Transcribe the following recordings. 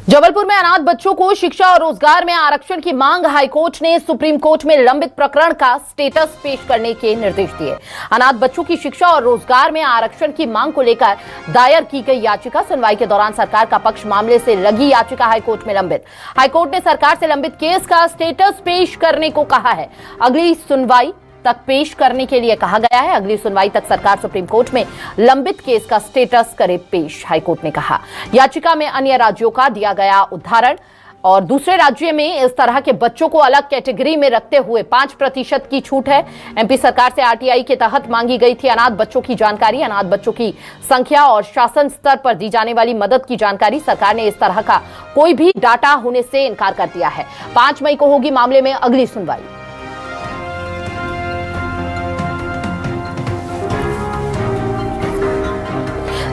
जबलपुर में अनाथ बच्चों को शिक्षा और रोजगार में आरक्षण की मांग हाईकोर्ट ने सुप्रीम कोर्ट में लंबित प्रकरण का स्टेटस पेश करने के निर्देश दिए। अनाथ बच्चों की शिक्षा और रोजगार में आरक्षण की मांग को लेकर दायर की गई याचिका सुनवाई के दौरान सरकार का पक्ष मामले से लगी याचिका हाईकोर्ट में लंबित। हाईकोर्ट ने सरकार से लंबित केस का स्टेटस पेश करने को कहा है। अगली सुनवाई तक पेश करने के लिए कहा गया है। अगली सुनवाई तक सरकार सुप्रीम कोर्ट में लंबित केस का स्टेटस करे पेश, हाईकोर्ट ने कहा। याचिका में अन्य राज्यों का दिया गया उदाहरण और दूसरे राज्य में इस तरह के बच्चों को अलग कैटेगरी में रखते हुए 5% की छूट है। एमपी सरकार से आरटीआई के तहत मांगी गई थी अनाथ बच्चों की जानकारी, अनाथ बच्चों की संख्या और शासन स्तर पर दी जाने वाली मदद की जानकारी। सरकार ने इस तरह का कोई भी डाटा होने से इनकार कर दिया है। 5 मई को होगी मामले में अगली सुनवाई।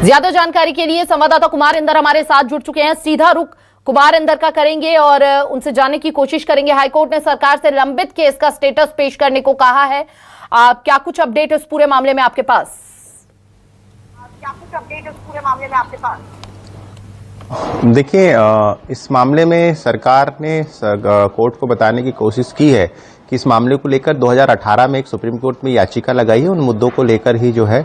ज्यादा जानकारी के लिए संवाददाता कुमार इंदर हमारे साथ जुड़ चुके हैं। सीधा रुख कुमार इंदर का करेंगे और उनसे जानने की कोशिश करेंगे। हाईकोर्ट ने सरकार से लंबित केस का स्टेटस पेश करने को कहा है। क्या कुछ अपडेट इस पूरे मामले में आपके पास? देखिए, इस मामले में सरकार ने कोर्ट को बताने की कोशिश की है कि इस मामले को लेकर 2018 में एक सुप्रीम कोर्ट में याचिका लगाई है। उन मुद्दों को लेकर ही जो है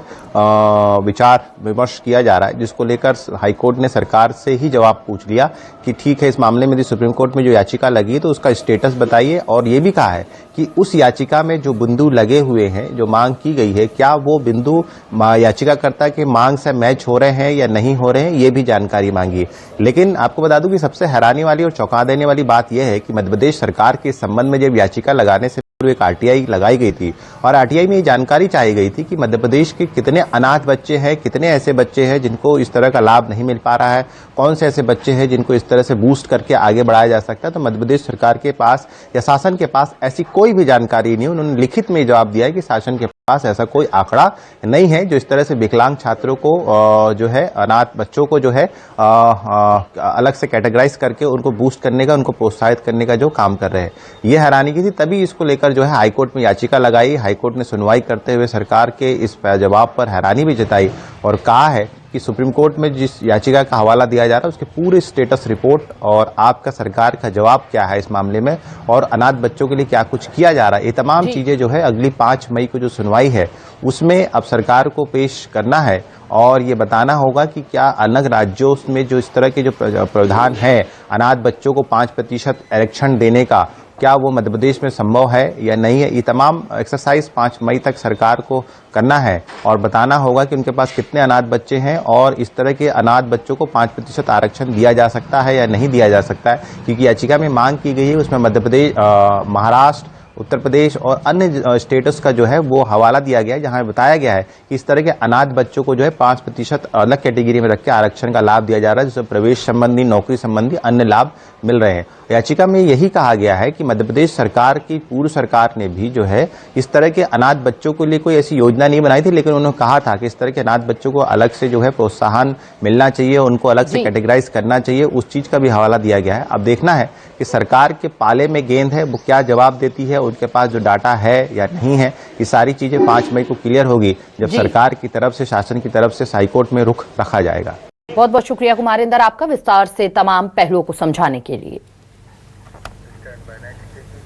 विचार विमर्श किया जा रहा है, जिसको लेकर हाईकोर्ट ने सरकार से ही जवाब पूछ लिया कि ठीक है, इस मामले में सुप्रीम कोर्ट में जो याचिका लगी है तो उसका स्टेटस बताइए। और ये भी कहा है कि उस याचिका में जो बिंदु लगे हुए हैं, जो मांग की गई है, क्या वो बिंदु याचिकाकर्ता के मांग से मैच हो रहे हैं या नहीं हो रहे हैं, ये भी जानकारी मांगी। लेकिन आपको बता दूं कि सबसे हैरानी वाली और चौंका देने वाली बात यह है कि मध्य प्रदेश सरकार के संबंध में जब याचिका लगाने से पूर्व एक आरटीआई लगाई गई थी और आरटीआई में ये जानकारी चाहिए गई थी कि मध्य प्रदेश के कितने अनाथ बच्चे हैं, कितने ऐसे बच्चे हैं जिनको इस तरह का लाभ नहीं मिल पा रहा है, कौन से ऐसे बच्चे हैं जिनको इस तरह से बूस्ट करके आगे बढ़ाया जा सकता है। तो मध्य प्रदेश सरकार के पास या शासन के पास ऐसी कोई भी जानकारी नहीं। उन्होंने लिखित में जवाब दिया है कि शासन के पास ऐसा कोई आंकड़ा नहीं है जो इस तरह से विकलांग छात्रों को जो है, अनाथ बच्चों को जो है अलग से कैटेगराइज करके उनको बूस्ट करने का, उनको प्रोत्साहित करने का जो काम कर रहे हैं। ये हैरानी की थी, तभी इसको लेकर जो है हाईकोर्ट में याचिका लगाई। हाईकोर्ट ने सुनवाई करते हुए सरकार के इस जवाब पर हैरानी भी जताई और कहा है कि सुप्रीम कोर्ट में जिस याचिका का हवाला दिया जा रहा है उसके पूरे स्टेटस रिपोर्ट और आपका सरकार का जवाब क्या है इस मामले में और अनाथ बच्चों के लिए क्या कुछ किया जा रहा है, ये तमाम चीजें जो है अगली 5 मई को जो सुनवाई है उसमें अब सरकार को पेश करना है और ये बताना होगा कि क्या अलग राज्यों में जो इस तरह के जो प्रावधान है अनाथ बच्चों को 5% आरक्षण देने का, क्या वो मध्य प्रदेश में संभव है या नहीं है। ये तमाम एक्सरसाइज 5 मई तक सरकार को करना है और बताना होगा कि उनके पास कितने अनाथ बच्चे हैं और इस तरह के अनाथ बच्चों को 5% आरक्षण दिया जा सकता है या नहीं दिया जा सकता है। क्योंकि याचिका में मांग की गई है, उसमें मध्य प्रदेश, महाराष्ट्र, उत्तर प्रदेश और अन्य स्टेट्स का जो है वो हवाला दिया गया है, जहां बताया गया है कि इस तरह के अनाथ बच्चों को जो है 5% अलग कैटेगरी में रख के आरक्षण का लाभ दिया जा रहा है, जिससे प्रवेश संबंधी, नौकरी संबंधी अन्य लाभ मिल रहे हैं। याचिका में यही कहा गया है कि मध्य प्रदेश सरकार की पूर्व सरकार ने भी जो है इस तरह के अनाथ बच्चों के लिए कोई ऐसी योजना नहीं बनाई थी, लेकिन उन्होंने कहा था कि इस तरह के अनाथ बच्चों को अलग से जो है प्रोत्साहन मिलना चाहिए, उनको अलग से कैटेगराइज करना चाहिए। उस चीज का भी हवाला दिया गया है। अब देखना है कि सरकार के पाले में गेंद है, वो क्या जवाब देती है, उनके पास जो डाटा है या नहीं है। ये सारी चीजें 5 मई को क्लियर होगी जब सरकार की तरफ से, शासन की तरफ से हाईकोर्ट में रुख रखा जाएगा। बहुत बहुत शुक्रिया कुमार इंदर आपका विस्तार से तमाम पहलुओं को समझाने के लिए।